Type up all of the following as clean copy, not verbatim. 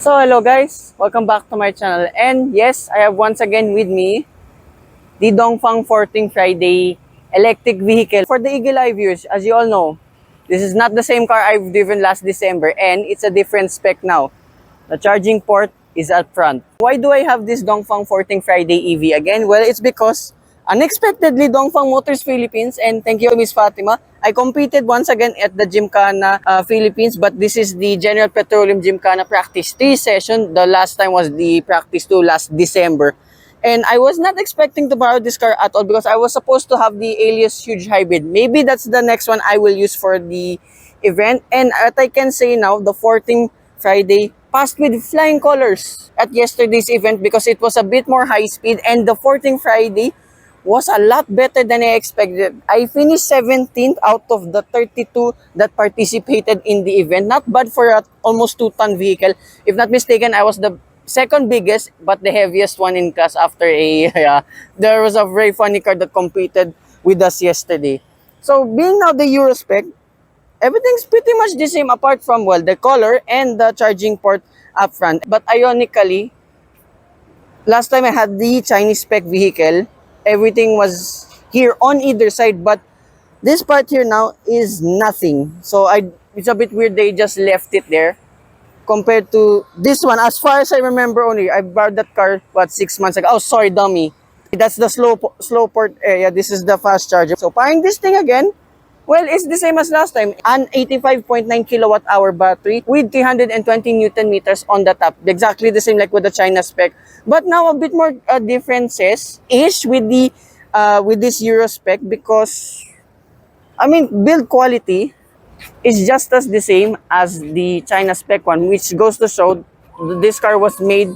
So hello guys, welcome back to my channel. And yes, I have once again with me the Dongfeng Forthing Friday electric vehicle. For the Eagle Eye viewers, as you all know, this is not the same car I've driven last December and it's a different spec now. The charging port is up front. Why do I have this Dongfeng Forthing Friday EV again? Well, it's because unexpectedly Dongfeng Motors Philippines, and thank you Miss Fatima, I competed once again at the Gymkhana Philippines, but this is the General Petroleum Gymkhana Practice 3 session. The last time was the Practice 2 last December. And I was not expecting to borrow this car at all because I was supposed to have the Alias Huge Hybrid. Maybe that's the next one I will use for the event. And as I can say now, the 14th Friday passed with flying colors at yesterday's event because it was a bit more high speed, and the 14th Friday was a lot better than I expected. I finished 17th out of the 32 that participated in the event. Not bad for a almost 2-ton vehicle. If not mistaken, I was the second biggest but the heaviest one in class after a there was a very funny car that competed with us yesterday. So being now the Euro spec, everything's pretty much the same apart from, well, the color and the charging port up front. But ironically, last time I had the Chinese spec vehicle, everything was here on either side, but this part here now is nothing. So it's a bit weird they just left it there compared to this one. As far as I remember, only I borrowed that car, what, 6 months ago. Oh, sorry, dummy. That's the slow port area. This is the fast charger. So buying this thing again, well, it's the same as last time. An 85.9 kilowatt hour battery with 320 Newton meters on the top. Exactly the same like with the China spec. But now a bit more differences-ish with this Euro spec, because, I mean, build quality is just as the same as the China spec one, which goes to show this car was made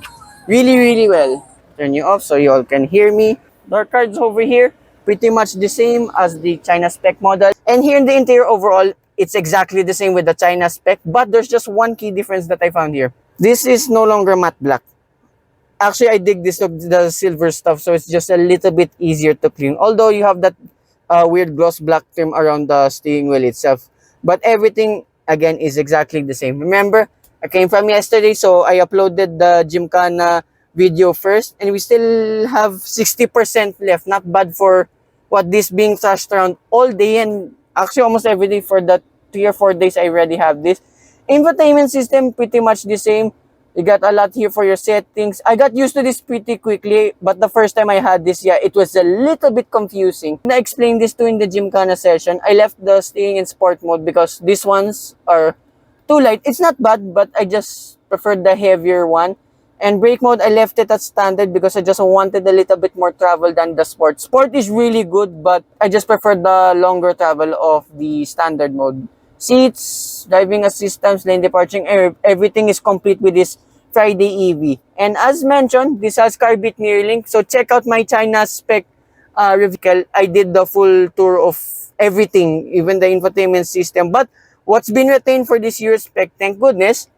really well. Turn you off so you all can hear me. Door cards over here, pretty much the same as the China spec model. And here in the interior overall, it's exactly the same with the China spec, but there's just one key difference that I found here. This is no longer matte black. Actually, I dig this, the silver stuff, so it's just a little bit easier to clean. Although you have that weird gloss black trim around the steering wheel itself. But everything, again, is exactly the same. Remember, I came from yesterday, so I uploaded the Gymkhana video first, and we still have 60% left. Not bad for what this being trashed around all day, and actually almost every day for the 3 or 4 days I already have this. Infotainment system, pretty much the same. You got a lot here for your settings. I got used to this pretty quickly, but the first time I had this, yeah, it was a little bit confusing. And I explained this too in the Gymkhana session. I left the steering in sport mode because these ones are too light. It's not bad, but I just preferred the heavier one. And brake mode, I left it at standard because I just wanted a little bit more travel than the sport. Sport is really good, but I just prefer the longer travel of the standard mode. Seats, driving assistance, lane departure, everything is complete with this Friday EV. And as mentioned, this has Carbit Neuralink. So check out my China spec review. I did the full tour of everything, even the infotainment system. But what's been retained for this year's spec, thank goodness,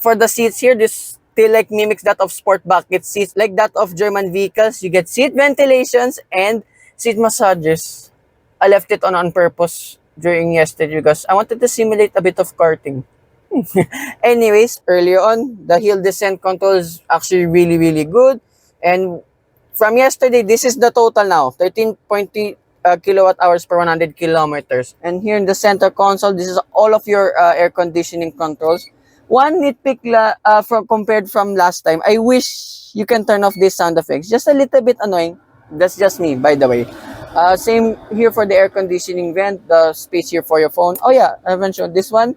for the seats here, this still like mimics that of sport bucket seats, like that of German vehicles. You get seat ventilations and seat massagers. I left it on purpose during yesterday because I wanted to simulate a bit of karting. Anyways, earlier on, the hill descent control is actually really good. And from yesterday, this is the total now, 13.3 kilowatt hours per 100 kilometers. And here in the center console, this is all of your air conditioning controls. One nitpick compared from last time, I wish you can turn off these sound effects. Just a little bit annoying. That's just me, by the way. Same here for the air conditioning vent, the space here for your phone. Oh yeah, I haven't shown this one.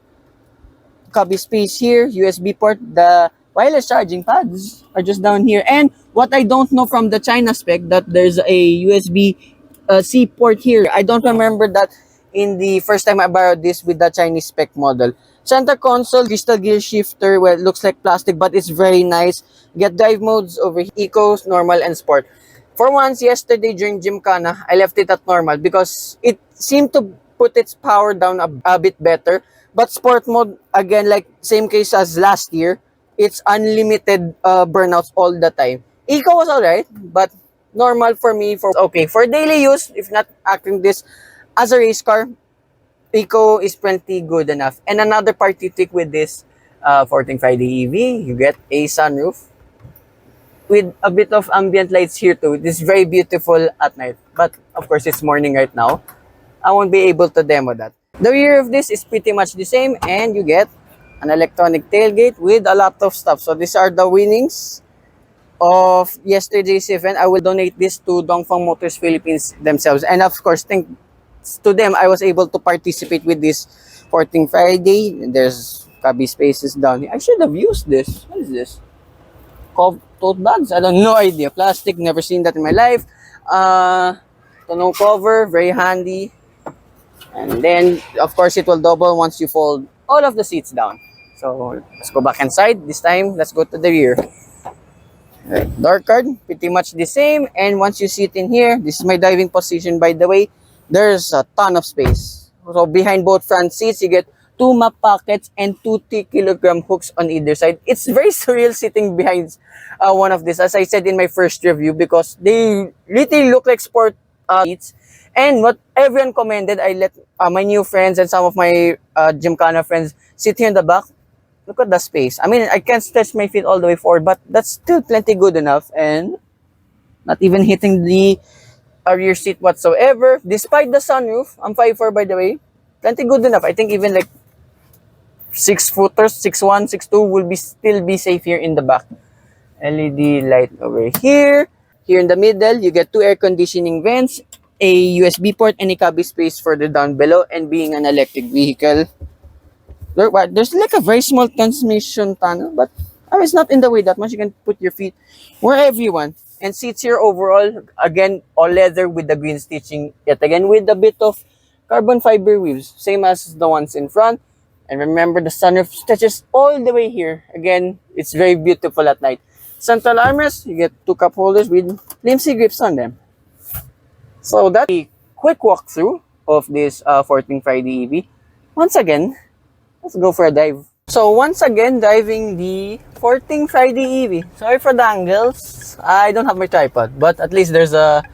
Copy space here, USB port. The wireless charging pads are just down here. And what I don't know from the China spec, that there's a USB-C port here. I don't remember that in the first time I borrowed this with the Chinese spec model. Center console, crystal gear shifter. Well, it looks like plastic, but it's very nice. Get drive modes over here, Eco, Normal, and Sport. For once, yesterday during Gymkhana, I left it at normal because it seemed to put its power down a bit better. But sport mode, again, like same case as last year, it's unlimited burnouts all the time. Eco was alright, but normal for me, okay. For daily use, if not acting this as a race car, Eco is plenty good enough. And another party trick with this, Forthing Friday EV. You get a sunroof with a bit of ambient lights here too. This is very beautiful at night. But of course, it's morning right now. I won't be able to demo that. The rear of this is pretty much the same, and you get an electronic tailgate with a lot of stuff. So these are the winnings of yesterday's event. I will donate this to Dongfeng Motors Philippines themselves. And of course, thanks to them, I was able to participate with this Forthing Friday. There's cubby spaces down here. I should have used this. What is this? Tote bags? I don't know idea. Plastic, never seen that in my life. Tonneau cover, very handy. And then, of course, it will double once you fold all of the seats down. So, let's go back inside. This time, let's go to the rear. Right. Door card, pretty much the same. And once you sit in here, this is my driving position, by the way. There's a ton of space. So, behind both front seats, you get 2 map pockets and 2 3-kilogram hooks on either side. It's very surreal sitting behind one of these, as I said in my first review, because they literally look like sport seats. And what everyone commended, I let my new friends and some of my Gymkhana friends sit here in the back. Look at the space. I mean, I can't stretch my feet all the way forward, but that's still plenty good enough. And not even hitting the rear seat whatsoever. Despite the sunroof, I'm 5'4" by the way. Plenty good enough. I think even like 6-footers, 6'1", 6'2" will still be safe here in the back. LED light over here. Here in the middle, you get 2 air conditioning vents, a USB port, and a cubby space further down below. And being an electric vehicle, there's like a very small transmission tunnel, but it's not in the way that much. You can put your feet wherever you want. And seats here overall, again, all leather with the green stitching, yet again with a bit of carbon fiber wheels, same as the ones in front. And remember, the sunroof stretches all the way here. Again, it's very beautiful at night. Central armrest, you get 2 cup holders with flimsy grips on them. So that's a quick walkthrough of this Forthing Friday EV. Once again, let's go for a dive. So once again, driving the Forthing Friday EV. Sorry for the angles. I don't have my tripod, but at least there's a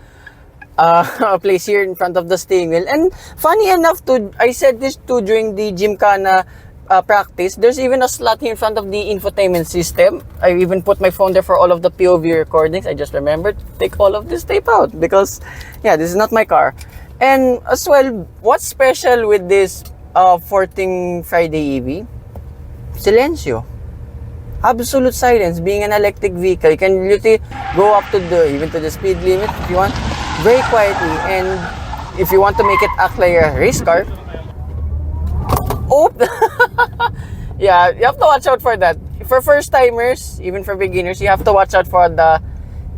place here in front of the steering wheel. And funny enough, I said this too during the Gymkhana practice, there's even a slot here in front of the infotainment system. I even put my phone there for all of the POV recordings. I just remembered to take all of this tape out because, yeah, this is not my car. And as well, what's special with this Forthing Friday EV? Silencio. Absolute silence. Being an electric vehicle, you can literally go up to even to the speed limit if you want, very quietly. And if you want to make it act like a race car, yeah, you have to watch out for that. For first timers, even for beginners, you have to watch out for the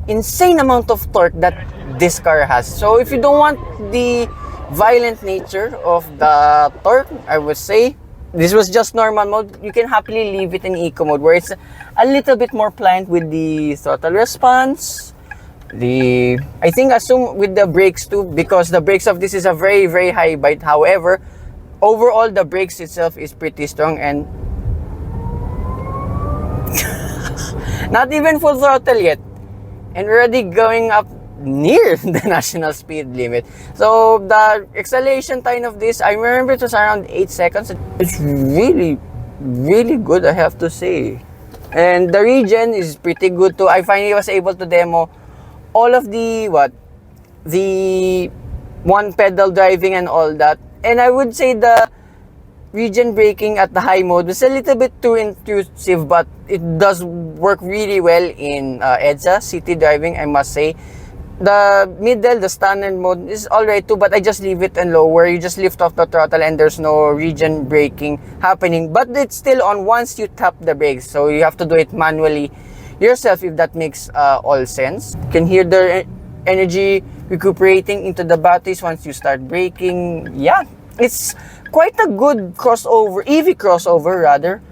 insane amount of torque that this car has. So if you don't want the violent nature of the torque, I would say this was just normal mode. You can happily leave it in eco mode, where it's a little bit more pliant with the throttle response. I think assume with the brakes too, because the brakes of this is a very, very high bite. However, overall, the brakes itself is pretty strong, and not even full throttle yet. And we're already going up near the national speed limit. So the acceleration time of this, I remember it was around 8 seconds. It's really, really good, I have to say. And the regen is pretty good too. I finally was able to demo all of the one pedal driving and all that. And I would say the regen braking at the high mode was a little bit too intrusive, but it does work really well in EDSA, city driving, I must say. The middle, the standard mode is alright too, but I just leave it on low, where you just lift off the throttle and there's no regen braking happening. But it's still on once you tap the brakes, so you have to do it manually yourself, if that makes all sense. You can hear the energy recuperating into the batteries once you start braking. Yeah, it's quite a good crossover, EV crossover rather.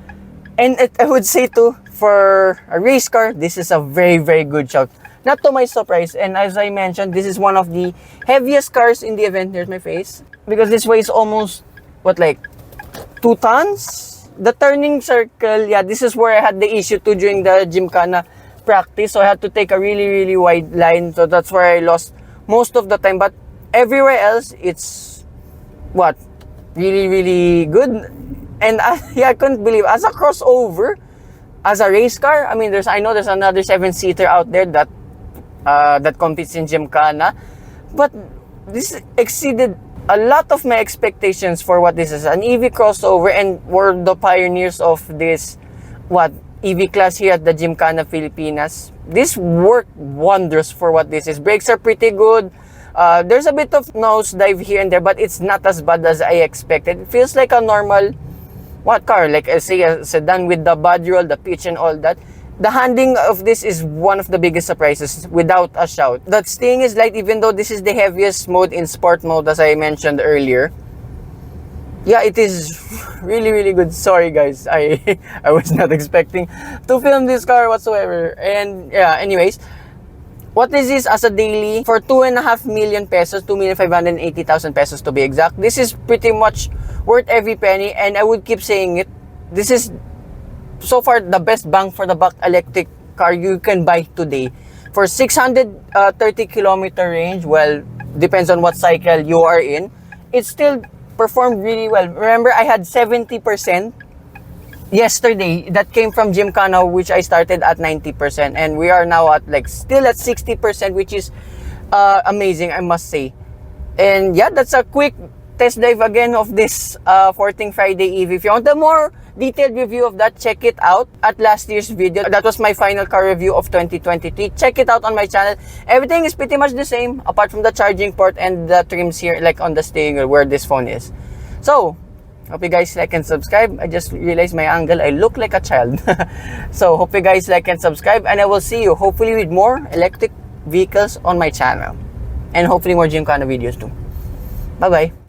And I would say too, for a race car, this is a very, very good shout. Not to my surprise, and as I mentioned, this is one of the heaviest cars in the event. Here's my face. Because this weighs almost, like 2 tons? The turning circle, yeah, this is where I had the issue too during the Gymkhana practice. So I had to take a really, really wide line. So that's where I lost most of the time. But everywhere else, it's, really, really good. And yeah, I couldn't believe, as a crossover, as a race car, I mean, I know there's another 7-seater out there that that competes in Gymkhana, but this exceeded a lot of my expectations for what this is. An EV crossover, and we're the pioneers of this, EV class here at the Gymkhana Filipinas. This worked wonders for what this is. Brakes are pretty good. There's a bit of nosedive here and there, but it's not as bad as I expected. It feels like a normal car, like I say, a sedan with the body roll, the pitch, and all that. The handling of this is one of the biggest surprises, without a shout. That steering is light, even though this is the heaviest mode in sport mode, as I mentioned earlier. Yeah, it is really, really good. Sorry guys, I was not expecting to film this car whatsoever. And yeah, anyways, what is this as a daily for 2.5 million pesos, 2,580,000 pesos to be exact? This is pretty much worth every penny, and I would keep saying it. This is so far the best bang for the buck electric car you can buy today. For 630 kilometer range, well, depends on what cycle you are in, it still performed really well. Remember, I had 70% yesterday that came from Gymkhana, which I started at 90%, and we are now at still at 60%, which is amazing, I must say. And yeah, that's a quick test drive again of this Forthing Friday EV. If you want a more detailed review of that, check it out at last year's video. That was my final car review of 2023. Check it out on my channel. Everything is pretty much the same, apart from the charging port and the trims here, like on the steering wheel where this phone is. So hope you guys like and subscribe. I just realized my angle, I look like a child. So hope you guys like and subscribe, and I will see you hopefully with more electric vehicles on my channel, and hopefully more Gymkhana videos too. Bye bye.